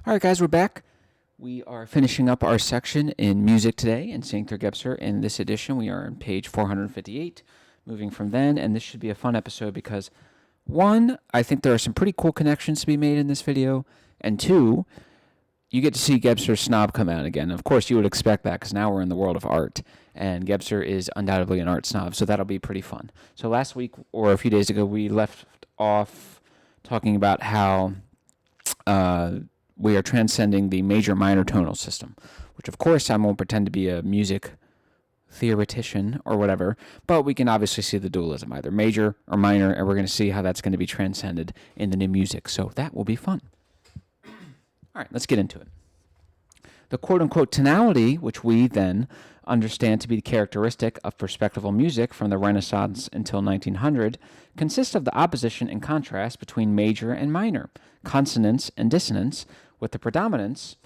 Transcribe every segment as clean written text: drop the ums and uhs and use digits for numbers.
All right, guys, we're back. We are finishing up our section in music today and seeing through Gebser. In this edition, we are on page 458, moving from then, and this should be a fun episode because, one, I think there are some pretty cool connections to be made in this video, and two, you get to see Gebser's snob come out again. Of course, you would expect that because now we're in the world of art, and Gebser is undoubtedly an art snob, so that'll be pretty fun. So last week, or a few days ago, we left off talking about how we are transcending the major-minor tonal system, which, of course, I won't pretend to be a music theoretician or whatever, but we can obviously see the dualism, either major or minor, and we're going to see how that's going to be transcended in the new music, so that will be fun. All right, let's get into it. The quote-unquote tonality, which we then understand to be characteristic of perspectival music from the Renaissance until 1900, consists of the opposition and contrast between major and minor, consonance and dissonance, with the predominance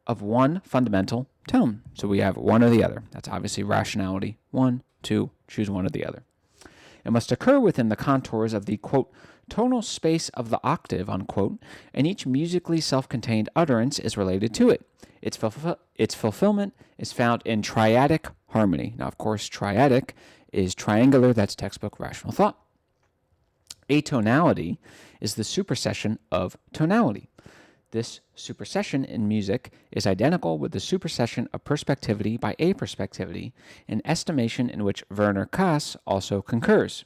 of one fundamental tone. So we have one or the other. That's obviously rationality. 1, 2, choose one or the other. It must occur within the contours of the, quote, tonal space of the octave, unquote, and each musically self-contained utterance is related to it. Its fulfillment is found in triadic harmony. Now, of course, triadic is triangular. That's textbook rational thought. Atonality is the supersession of tonality. This supersession in music is identical with the supersession of perspectivity by aperspectivity, an estimation in which Werner Kaas also concurs.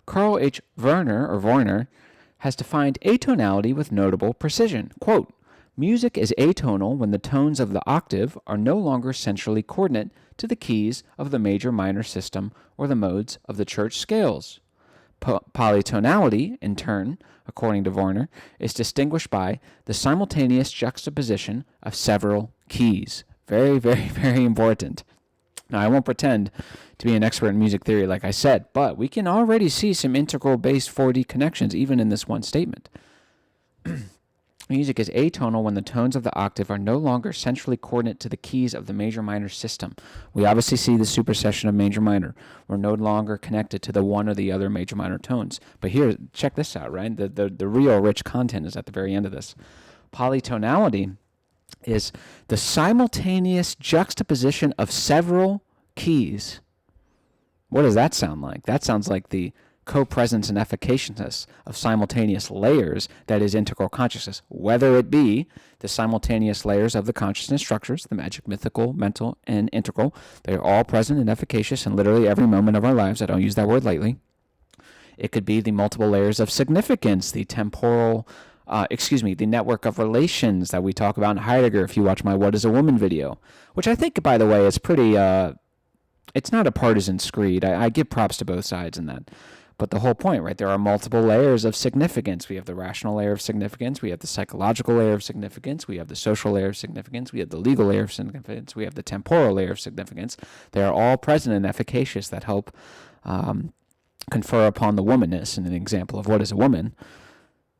Karl H. Werner has defined atonality with notable precision. Quote, music is atonal when the tones of the octave are no longer centrally coordinate to the keys of the major-minor system or the modes of the church scales. Polytonality, in turn, according to Werner, is distinguished by the simultaneous juxtaposition of several keys. Very, very, very important. Now, I won't pretend to be an expert in music theory like I said, but we can already see some integral-based 4D connections even in this one statement. Music is atonal when the tones of the octave are no longer centrally coordinate to the keys of the major-minor system. We obviously see the supersession of major-minor. We're no longer connected to the one or the other major-minor tones. But here, check this out, right? The real rich content is at the very end of this. Polytonality is the simultaneous juxtaposition of several keys. What does that sound like? That sounds like the co-presence and efficaciousness of simultaneous layers that is integral consciousness, whether it be the simultaneous layers of the consciousness structures, the magic, mythical, mental, and integral. They're all present and efficacious in literally every moment of our lives. I don't use that word lightly. It could be the multiple layers of significance, the temporal, the network of relations that we talk about in Heidegger if you watch my What is a Woman video, which I think, by the way, is pretty, it's not a partisan screed. I give props to both sides in that. But the whole point, right, there are multiple layers of significance. We have the rational layer of significance. We have the psychological layer of significance. We have the social layer of significance. We have the legal layer of significance. We have the temporal layer of significance. They are all present and efficacious that help confer upon the womanness, in an example of what is a woman.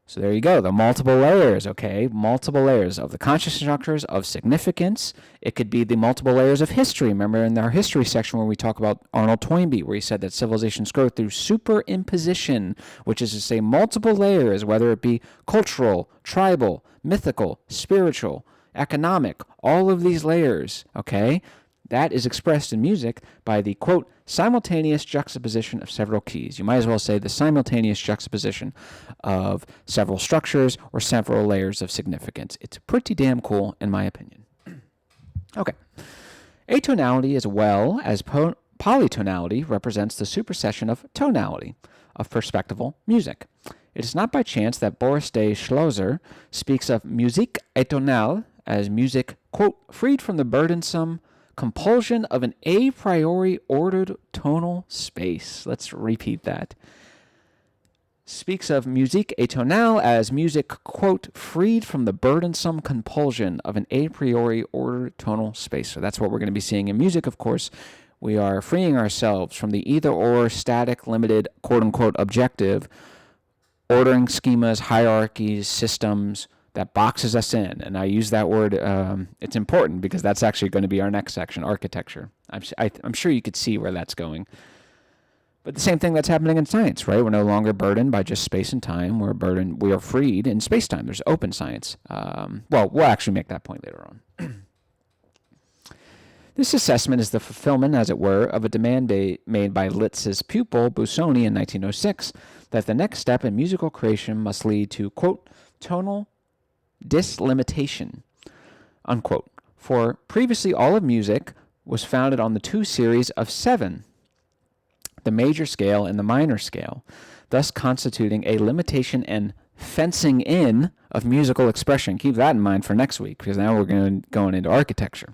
So there you go, the multiple layers, okay? Multiple layers of the conscious structures of significance. It could be the multiple layers of history. Remember in our history section where we talk about Arnold Toynbee, where he said that civilizations grow through superimposition, which is to say multiple layers, whether it be cultural, tribal, mythical, spiritual, economic, all of these layers, okay? That is expressed in music by the, quote, simultaneous juxtaposition of several keys. You might as well say the simultaneous juxtaposition of several structures or several layers of significance. It's pretty damn cool, in my opinion. Okay. Atonality as well as polytonality represents the supersession of tonality, of perspectival music. It is not by chance that Boris de Schlosser speaks of musique atonale as music, quote, freed from the burdensome compulsion of an a priori ordered tonal space. Let's repeat that. Speaks of musique atonale as music, quote, freed from the burdensome compulsion of an a priori ordered tonal space. So that's what we're going to be seeing in music, of course. We are freeing ourselves from the either-or static, limited, quote-unquote, objective, ordering schemas, hierarchies, systems, that boxes us in. And I use that word, it's important because that's actually going to be our next section, architecture. I'm sure you could see where that's going. But the same thing that's happening in science, right? We're no longer burdened by just space and time. We are freed in space-time. There's open science. We'll actually make that point later on. This assessment is the fulfillment, as it were, of a demand made by Liszt's pupil, Busoni, in 1906, that the next step in musical creation must lead to, quote, tonal dislimitation, unquote. For previously all of music was founded on the two series of 7, the major scale and the minor scale, thus constituting a limitation and fencing in of musical expression. Keep that in mind for next week, because now we're going into architecture.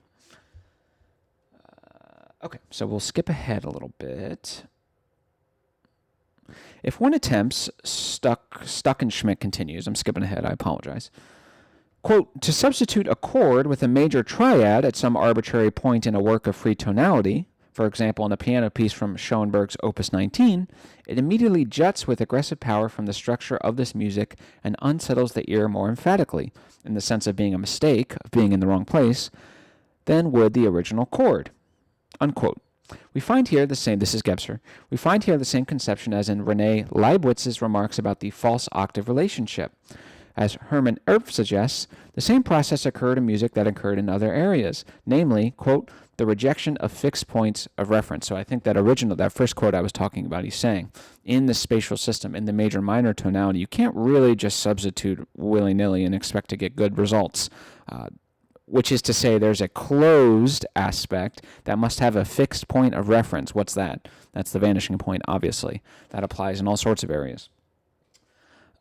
Okay, so we'll skip ahead a little bit. If one attempts, Stuckenschmidt continues, I'm skipping ahead, I apologize. Quote, to substitute a chord with a major triad at some arbitrary point in a work of free tonality, for example, in a piano piece from Schoenberg's Opus 19, it immediately juts with aggressive power from the structure of this music and unsettles the ear more emphatically, in the sense of being a mistake, of being in the wrong place, than would the original chord. Unquote. We find here the same, this is Gebser, we find here the same conception as in René Leibniz's remarks about the false octave relationship. As Hermann Erb suggests, the same process occurred in music that occurred in other areas, namely, quote, the rejection of fixed points of reference. So I think that first quote I was talking about, he's saying, in the spatial system, in the major-minor tonality, you can't really just substitute willy-nilly and expect to get good results. Which is to say there's a closed aspect that must have a fixed point of reference. What's that? That's the vanishing point, obviously. That applies in all sorts of areas.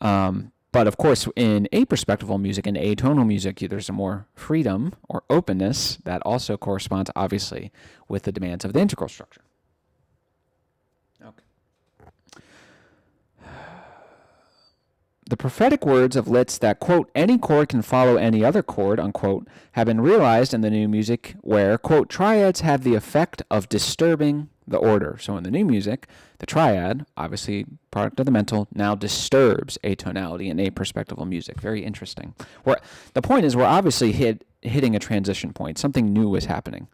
But of course, in aperspectival music and atonal music, there's a more freedom or openness that also corresponds, obviously, with the demands of the integral structure. Okay. The prophetic words of Liszt that, quote, any chord can follow any other chord, unquote, have been realized in the new music where, quote, triads have the effect of disturbing the order. So in the new music, the triad, obviously product of the mental, now disturbs atonality in aperspectival music. Very interesting. The point is we're obviously hitting a transition point. Something new is happening.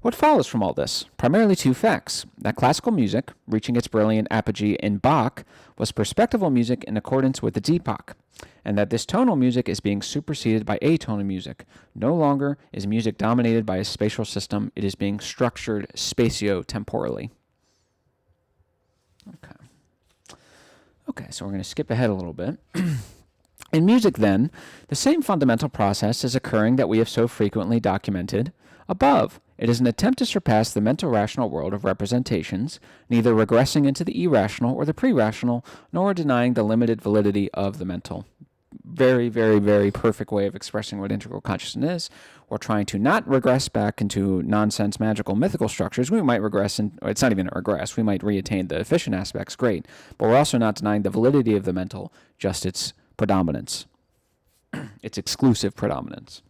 What follows from all this? Primarily two facts. That classical music, reaching its brilliant apogee in Bach, was perspectival music in accordance with its epoch, and that this tonal music is being superseded by atonal music. No longer is music dominated by a spatial system, it is being structured spatio-temporally. Okay, so we're going to skip ahead a little bit. In music, then, the same fundamental process is occurring that we have so frequently documented above. It is an attempt to surpass the mental rational world of representations, neither regressing into the irrational or the pre-rational, nor denying the limited validity of the mental. Very, very, very perfect way of expressing what integral consciousness is. We're trying to not regress back into nonsense, magical, mythical structures. We might regress, it's not even a regress, we might reattain the efficient aspects, great. But we're also not denying the validity of the mental, just its predominance, its exclusive predominance.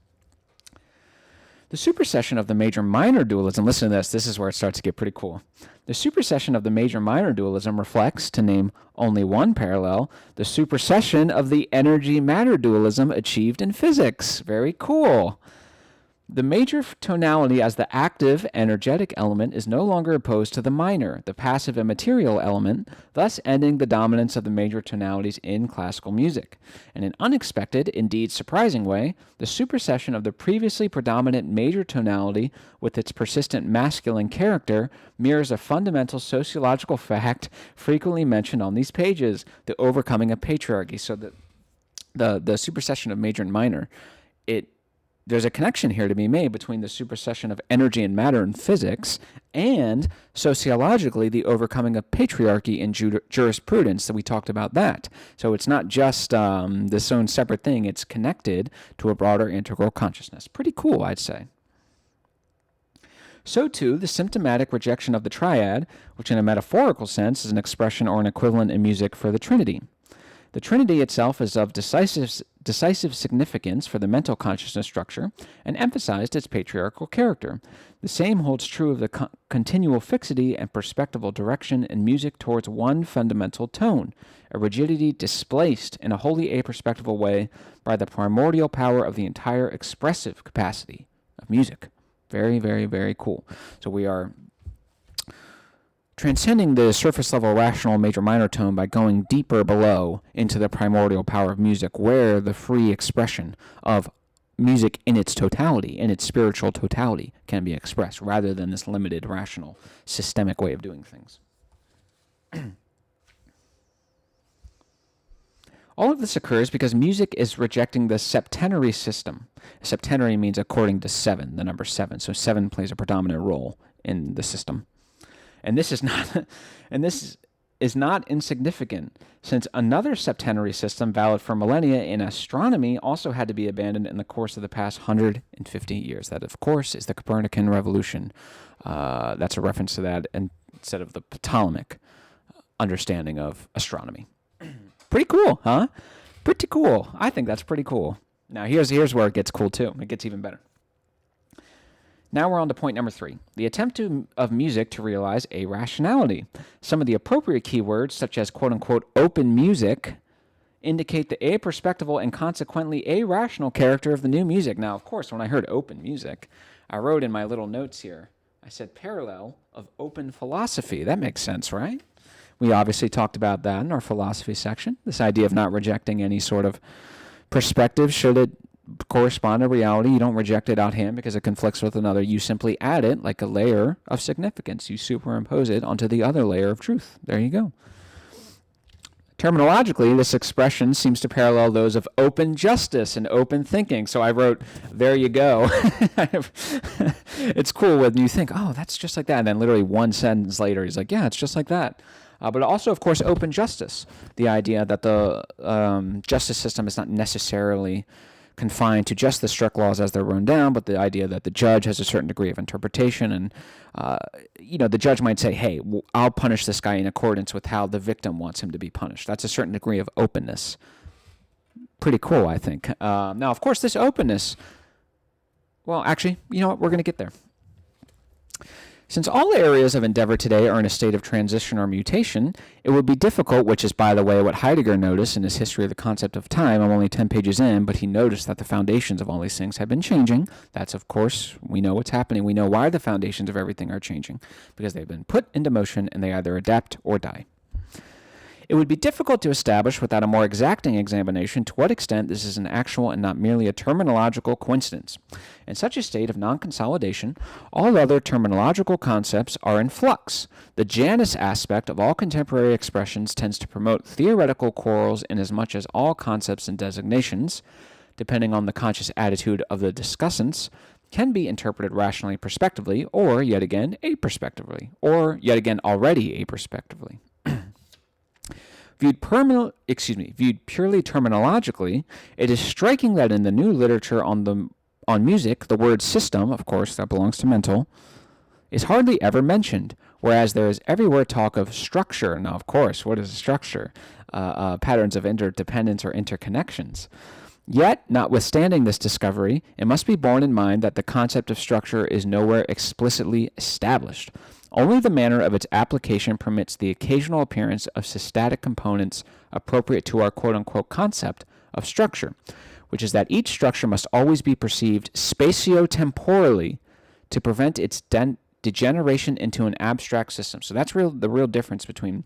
The supersession of the major-minor dualism, listen to this is where it starts to get pretty cool. The supersession of the major-minor dualism reflects, to name only one parallel, the supersession of the energy-matter dualism achieved in physics. Very cool. The major tonality as the active, energetic element is no longer opposed to the minor, the passive immaterial element, thus ending the dominance of the major tonalities in classical music. In an unexpected, indeed surprising way, the supersession of the previously predominant major tonality with its persistent masculine character mirrors a fundamental sociological fact frequently mentioned on these pages, the overcoming of patriarchy. So the supersession of major and minor, there's a connection here to be made between the supersession of energy and matter in physics and, sociologically, the overcoming of patriarchy in jurisprudence, that we talked about that. So it's not just this own separate thing, it's connected to a broader integral consciousness. Pretty cool, I'd say. So too, the symptomatic rejection of the triad, which in a metaphorical sense is an expression or an equivalent in music for the Trinity. The Trinity itself is of decisive significance for the mental consciousness structure and emphasized its patriarchal character. The same holds true of the continual fixity and perspectival direction in music towards one fundamental tone, a rigidity displaced in a wholly aperspectival way by the primordial power of the entire expressive capacity of music. Very, very, very cool. So we are transcending the surface level rational major minor tone by going deeper below into the primordial power of music, where the free expression of music in its totality, in its spiritual totality, can be expressed, rather than this limited, rational, systemic way of doing things. All of this occurs because music is rejecting the septenary system. Septenary means according to 7, the number 7. So 7 plays a predominant role in the system. And this is not insignificant, since another septenary system valid for millennia in astronomy also had to be abandoned in the course of the past 150 years. That, of course, is the Copernican revolution. That's a reference to that instead of the Ptolemaic understanding of astronomy. Pretty cool, huh? Pretty cool. I think that's pretty cool. Now, here's where it gets cool, too. It gets even better. Now we're on to point number 3, the attempt of music to realize arationality. Some of the appropriate keywords, such as quote-unquote open music, indicate the aperspectival and consequently irrational character of the new music. Now, of course, when I heard open music, I wrote in my little notes here, I said parallel of open philosophy. That makes sense, right? We obviously talked about that in our philosophy section, this idea of not rejecting any sort of perspective should it correspond to reality. You don't reject it out hand because it conflicts with another. You simply add it like a layer of significance. You superimpose it onto the other layer of truth. There you go. Terminologically, this expression seems to parallel those of open justice and open thinking. So I wrote, there you go. It's cool when you think, oh, that's just like that. And then literally one sentence later, he's like, yeah, it's just like that. But also, of course, open justice. The idea that the justice system is not necessarily confined to just the strict laws as they're run down, but the idea that the judge has a certain degree of interpretation. And, the judge might say, hey, I'll punish this guy in accordance with how the victim wants him to be punished. That's a certain degree of openness. Pretty cool, I think. Now, of course, this openness, well, actually, you know what? We're going to get there. Since all areas of endeavor today are in a state of transition or mutation, it would be difficult, which is, by the way, what Heidegger noticed in his History of the Concept of Time. I'm only 10 pages in, but he noticed that the foundations of all these things have been changing. That's, of course, we know what's happening. We know why the foundations of everything are changing, because they've been put into motion and they either adapt or die. It would be difficult to establish without a more exacting examination to what extent this is an actual and not merely a terminological coincidence. In such a state of non-consolidation, all other terminological concepts are in flux. The Janus aspect of all contemporary expressions tends to promote theoretical quarrels inasmuch as all concepts and designations, depending on the conscious attitude of the discussants, can be interpreted rationally prospectively, or yet again aprospectively, or yet again already aprospectively. Viewed purely terminologically, it is striking that in the new literature on music, the word system, of course, that belongs to mental, is hardly ever mentioned, whereas there is everywhere talk of structure. Now, of course, what is a structure? Patterns of interdependence or interconnections. Yet, notwithstanding this discovery, it must be borne in mind that the concept of structure is nowhere explicitly established. Only the manner of its application permits the occasional appearance of systatic components appropriate to our quote-unquote concept of structure, which is that each structure must always be perceived spatio-temporally to prevent its degeneration into an abstract system. So that's the real difference between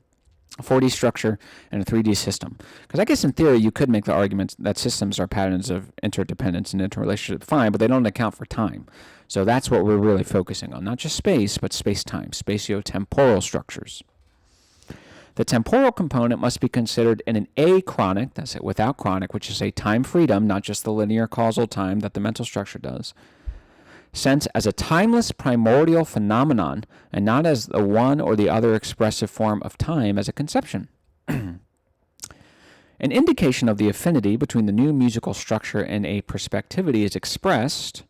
a 4D structure and a 3D system. Because I guess in theory you could make the argument that systems are patterns of interdependence and interrelationship, fine, but they don't account for time. So that's what we're really focusing on, not just space, but space-time, spatio-temporal structures. The temporal component must be considered in an achronic, that's it, without chronic, which is a time freedom, not just the linear causal time that the mental structure does, sense as a timeless primordial phenomenon, and not as the one or the other expressive form of time as a conception. An indication of the affinity between the new musical structure and aperspectivity is expressed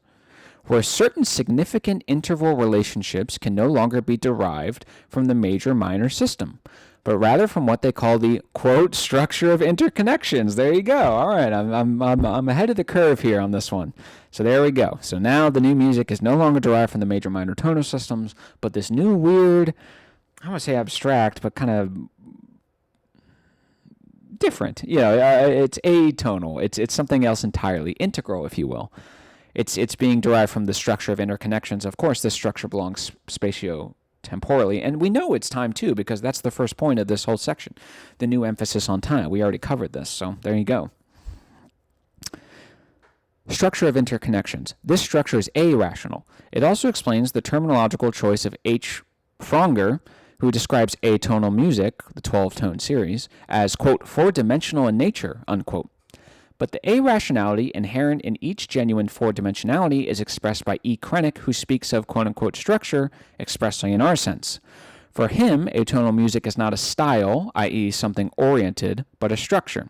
where certain significant interval relationships can no longer be derived from the major-minor system, but rather from what they call the, quote, structure of interconnections. There you go. All right, I'm ahead of the curve here on this one. So there we go. So now the new music is no longer derived from the major-minor tonal systems, but this new weird, I don't want to say abstract, but kind of different. It's atonal. It's something else entirely, integral, if you will. It's being derived from the structure of interconnections. Of course, this structure belongs spatio temporally. And we know it's time too, because that's the first point of this whole section, the new emphasis on time. We already covered this, so there you go. Structure of interconnections. This structure is arational. It also explains the terminological choice of H. Fronger, who describes atonal music, the 12-tone series, as, quote, four-dimensional in nature, unquote. But the arationality inherent in each genuine four-dimensionality is expressed by E. Krennic, who speaks of, quote-unquote, structure, expressly in our sense. For him, atonal music is not a style, i.e. something oriented, but a structure.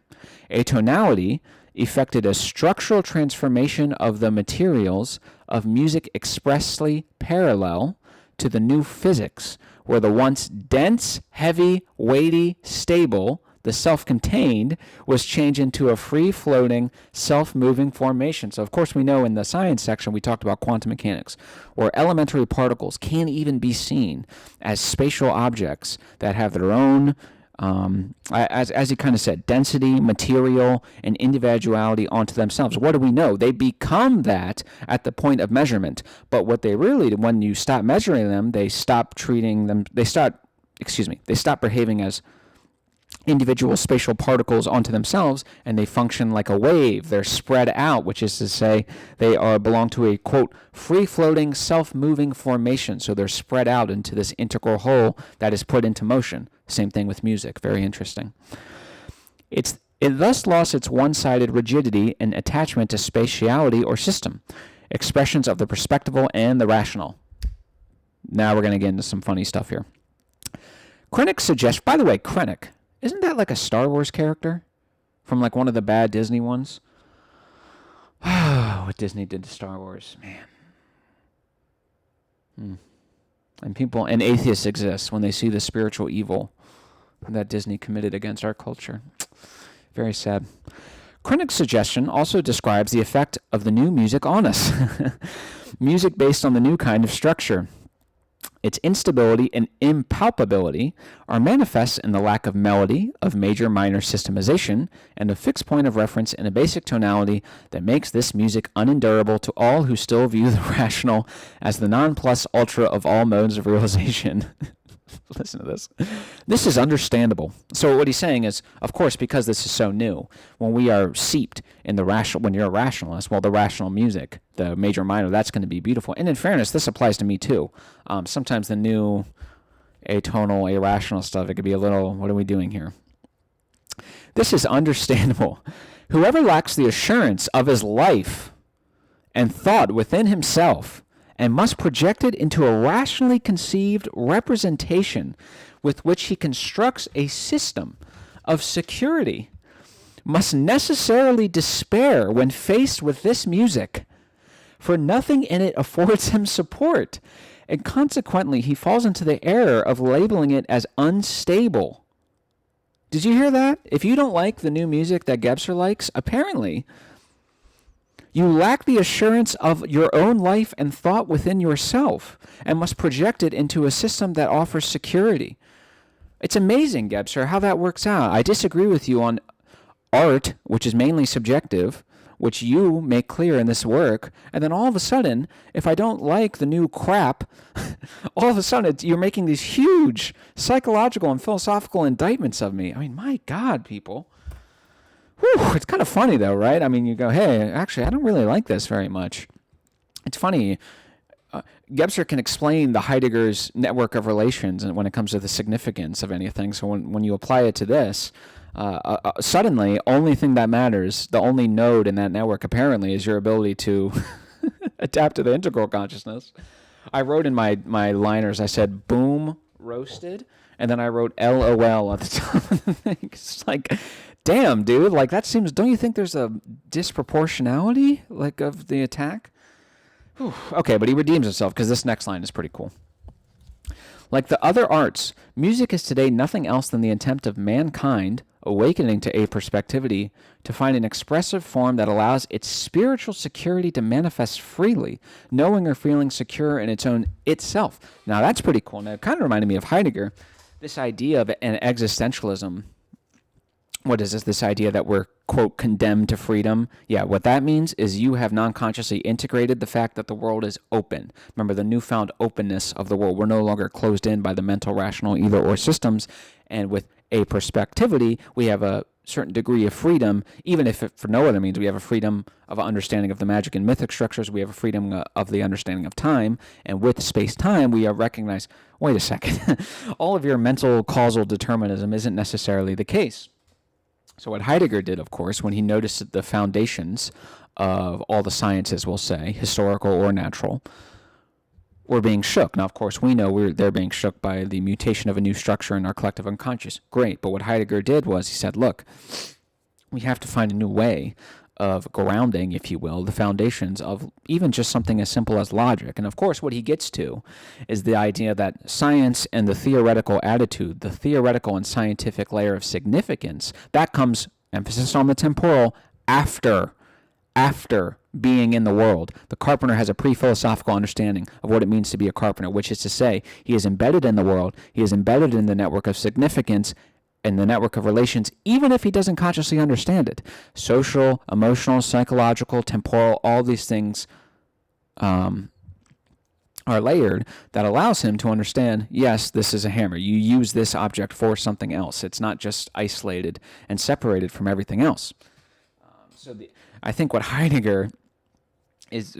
Atonality effected a structural transformation of the materials of music expressly parallel to the new physics, where the once dense, heavy, weighty, stable, the self-contained, was changed into a free-floating, self-moving formation. So, of course, we know in the science section we talked about quantum mechanics, where elementary particles can even be seen as spatial objects that have their own, as you kind of said, density, material, and individuality onto themselves. What do we know? They become that at the point of measurement. But what they really, when you stop measuring them, they stop behaving as individual spatial particles onto themselves, and they function like a wave. They're spread out, which is to say they belong to a, quote, free-floating, self-moving formation. So they're spread out into this integral whole that is put into motion. Same thing with music. Very interesting. It thus lost its one-sided rigidity and attachment to spatiality or system, expressions of the perspectival and the rational. Now we're going to get into some funny stuff here. Krennic suggests, by the way, Krennic, isn't that like a Star Wars character from like one of the bad Disney ones? What Disney did to Star Wars, man. And atheists exist when they see the spiritual evil that Disney committed against our culture. Very sad. Krennic's suggestion also describes the effect of the new music on us. Music based on the new kind of structure. Its instability and impalpability are manifest in the lack of melody, of major-minor systemization, and a fixed point of reference in a basic tonality that makes this music unendurable to all who still view the rational as the non-plus-ultra of all modes of realization. Listen to this. This is understandable. So what he's saying is, of course, because this is so new, when we are seeped in the rational, when you're a rationalist, well, the rational music, the major minor, that's going to be beautiful. And in fairness, this applies to me too. Sometimes the new atonal, irrational stuff, it could be a little, what are we doing here? This is understandable. Whoever lacks the assurance of his life and thought within himself and must project it into a rationally conceived representation with which he constructs a system of security, must necessarily despair when faced with this music, for nothing in it affords him support, and consequently he falls into the error of labeling it as unstable. Did you hear that? If you don't like the new music that Gebser likes, apparently you lack the assurance of your own life and thought within yourself and must project it into a system that offers security. It's amazing, Gebser, how that works out. I disagree with you on art, which is mainly subjective, which you make clear in this work, and then all of a sudden, if I don't like the new crap, all of a sudden you're making these huge psychological and philosophical indictments of me. I mean, my God, people. Whew, it's kind of funny, though, right? I mean, you go, hey, actually, I don't really like this very much. It's funny. Gebser can explain the Heidegger's network of relations and when it comes to the significance of anything. So when you apply it to this, suddenly, only thing that matters, the only node in that network, apparently, is your ability to adapt to the integral consciousness. I wrote in my liners, I said, boom, roasted, and then I wrote LOL at the top of the thing. It's like, damn, dude, like that seems, don't you think there's a disproportionality, like, of the attack? Whew. Okay, but he redeems himself because this next line is pretty cool. Like the other arts, music is today nothing else than the attempt of mankind, awakening to aperspectivity, to find an expressive form that allows its spiritual security to manifest freely, knowing or feeling secure in its own itself. Now, that's pretty cool. Now, it kind of reminded me of Heidegger, this idea of an existentialism, what is this idea that we're, quote, condemned to freedom? Yeah, what that means is you have non-consciously integrated the fact that the world is open. Remember the newfound openness of the world. We're no longer closed in by the mental, rational, either or systems. And with aperspectivity, we have a certain degree of freedom, even if it, for no other means, we have a freedom of understanding of the magic and mythic structures. We have a freedom of the understanding of time. And with space-time, we recognize, wait a second, all of your mental causal determinism isn't necessarily the case. So what Heidegger did, of course, when he noticed that the foundations of all the sciences, we'll say, historical or natural, were being shook. Now, of course, we know they're being shook by the mutation of a new structure in our collective unconscious. Great. But what Heidegger did was he said, look, we have to find a new way of grounding, if you will, the foundations of even just something as simple as logic. And of course, what he gets to is the idea that science and the theoretical attitude, the theoretical and scientific layer of significance, that comes, emphasis on the temporal, after being in the world. The carpenter has a pre-philosophical understanding of what it means to be a carpenter, which is to say, he is embedded in the world, he is embedded in the network of significance, and the network of relations, even if he doesn't consciously understand it. Social, emotional, psychological, temporal, all these things are layered that allows him to understand, yes, this is a hammer. You use this object for something else. It's not just isolated and separated from everything else. I think what Heidegger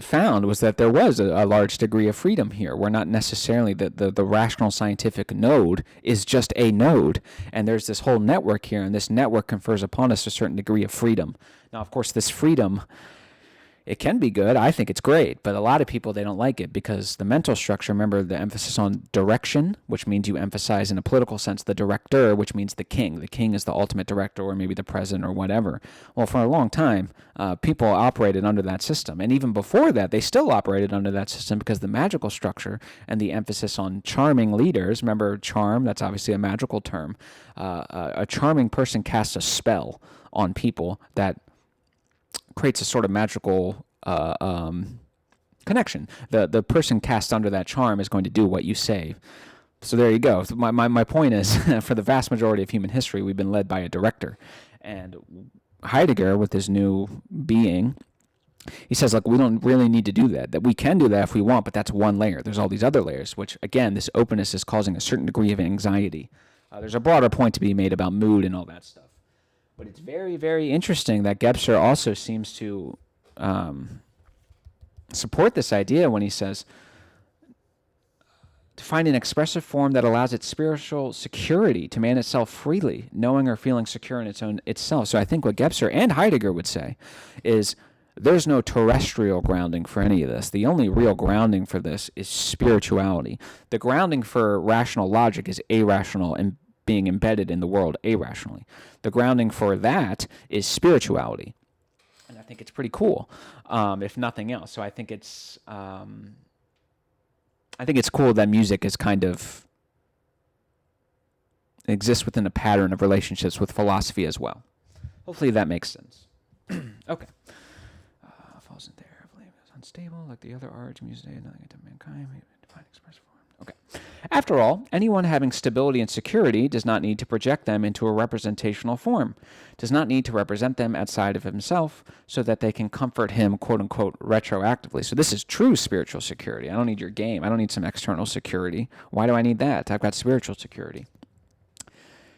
found was that there was a large degree of freedom here. We're not necessarily the rational scientific node is just a node, and there's this whole network here, and this network confers upon us a certain degree of freedom. Now, of course, this freedom, it can be good. I think it's great, but a lot of people, they don't like it because the mental structure, remember the emphasis on direction, which means you emphasize in a political sense the director, which means the king. The king is the ultimate director, or maybe the president or whatever. Well, for a long time, people operated under that system. And even before that, they still operated under that system because the magical structure and the emphasis on charming leaders, remember charm, that's obviously a magical term. A charming person casts a spell on people that creates a sort of magical connection. The person cast under that charm is going to do what you say. So there you go. So my point is, for the vast majority of human history, we've been led by a director. And Heidegger, with his new being, he says, look, we don't really need to do that. That we can do that if we want, but that's one layer. There's all these other layers, which, again, this openness is causing a certain degree of anxiety. There's a broader point to be made about mood and all that stuff. But it's very, very interesting that Gebser also seems to support this idea when he says, to find an expressive form that allows its spiritual security to man itself freely, knowing or feeling secure in itself. So I think what Gebser and Heidegger would say is there's no terrestrial grounding for any of this. The only real grounding for this is spirituality. The grounding for rational logic is irrational and being embedded in the world irrationally. The grounding for that is spirituality. And I think it's pretty cool, if nothing else. So I think it's cool that music is kind of exists within a pattern of relationships with philosophy as well. Hopefully that makes sense. Okay. Falls in there, unstable, like the other arts, music, nothing to mankind, define express form. Okay. After all, anyone having stability and security does not need to project them into a representational form, does not need to represent them outside of himself so that they can comfort him, quote unquote, retroactively. So this is true spiritual security. I don't need your game. I don't need some external security. Why do I need that? I've got spiritual security.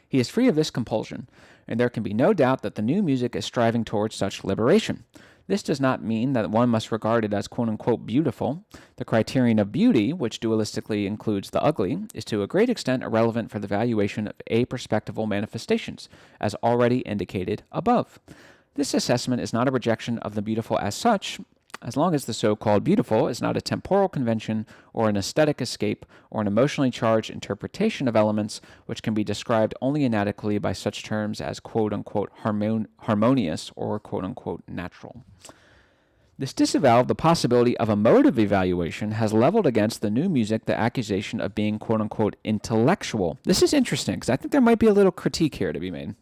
He is free of this compulsion, and there can be no doubt that the new music is striving towards such liberation. This does not mean that one must regard it as quote-unquote beautiful. The criterion of beauty, which dualistically includes the ugly, is to a great extent irrelevant for the valuation of aperspectival manifestations, as already indicated above. This assessment is not a rejection of the beautiful as such, as long as the so-called beautiful is not a temporal convention or an aesthetic escape or an emotionally charged interpretation of elements which can be described only inadequately by such terms as quote-unquote harmonious or quote-unquote natural. This disavowal of the possibility of a mode of evaluation has leveled against the new music the accusation of being quote-unquote intellectual. This is interesting because I think there might be a little critique here to be made.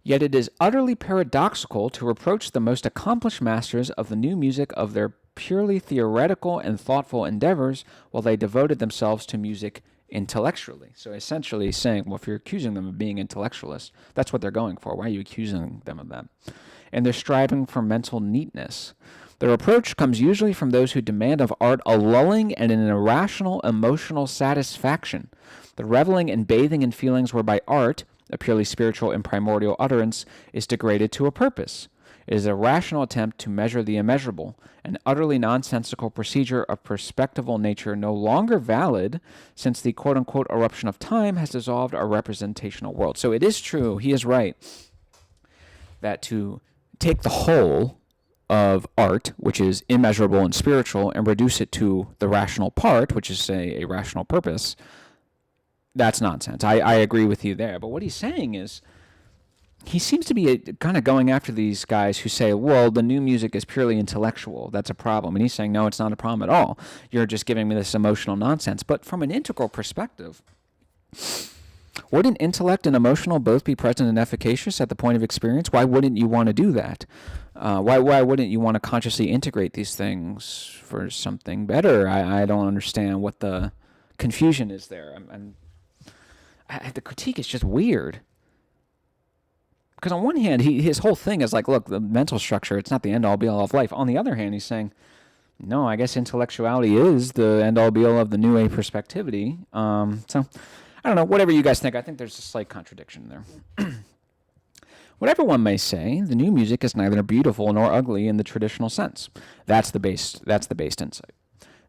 Yet it is utterly paradoxical to reproach the most accomplished masters of the new music of their purely theoretical and thoughtful endeavors while they devoted themselves to music intellectually. So essentially saying, well, if you're accusing them of being intellectualists, that's what they're going for. Why are you accusing them of that? And they're striving for mental neatness. Their approach comes usually from those who demand of art a lulling and an irrational emotional satisfaction. The reveling and bathing in feelings whereby art, a purely spiritual and primordial utterance, is degraded to a purpose. It is a rational attempt to measure the immeasurable, an utterly nonsensical procedure of perspectival nature no longer valid since the quote-unquote eruption of time has dissolved our representational world. So it is true, he is right, that to take the whole of art, which is immeasurable and spiritual, and reduce it to the rational part, which is, say, a rational purpose, that's nonsense. I agree with you there. But what he's saying is, he seems to be kind of going after these guys who say, well, the new music is purely intellectual. That's a problem. And he's saying, no, it's not a problem at all. You're just giving me this emotional nonsense. But from an integral perspective, wouldn't intellect and emotional both be present and efficacious at the point of experience? Why wouldn't you want to do that? Why wouldn't you want to consciously integrate these things for something better? I don't understand what the confusion is there. The critique is just weird. Because on one hand, his whole thing is like, look, the mental structure, it's not the end-all, be-all of life. On the other hand, he's saying, no, I guess intellectuality is the end-all, be-all of the new aperspectivity. So, I don't know, whatever you guys think. I think there's a slight contradiction there. Whatever one may say, the new music is neither beautiful nor ugly in the traditional sense. That's the based insight.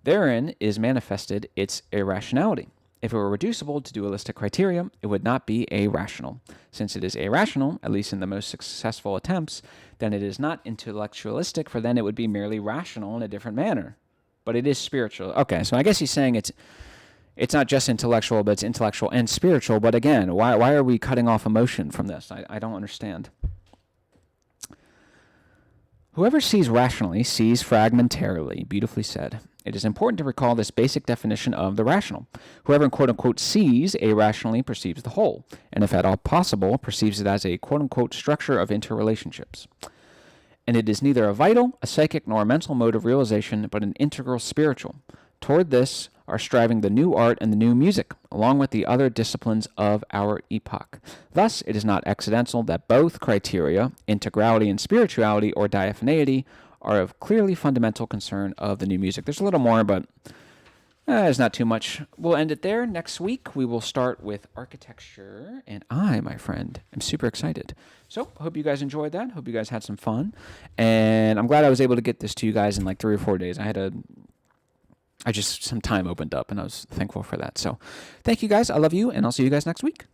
Therein is manifested its irrationality. If it were reducible to dualistic criteria, it would not be irrational. Since it is irrational, at least in the most successful attempts, then it is not intellectualistic, for then it would be merely rational in a different manner. But it is spiritual. Okay, so I guess he's saying it's not just intellectual, but it's intellectual and spiritual. But again, why are we cutting off emotion from this? I don't understand. Whoever sees rationally sees fragmentarily, beautifully said. It is important to recall this basic definition of the rational. Whoever, quote-unquote, sees irrationally perceives the whole, and if at all possible, perceives it as a, quote-unquote, structure of interrelationships. And it is neither a vital, a psychic, nor a mental mode of realization, but an integral spiritual. Toward this are striving the new art and the new music, along with the other disciplines of our epoch. Thus, it is not accidental that both criteria, integrality and spirituality, or diaphaneity, are of clearly fundamental concern of the new music. There's a little more, but there's not too much. We'll end it there. Next week, we will start with architecture, and I, my friend, am super excited. So, hope you guys enjoyed that. Hope you guys had some fun, and I'm glad I was able to get this to you guys in like 3 or 4 days. Some time opened up, and I was thankful for that. So, thank you guys. I love you, and I'll see you guys next week.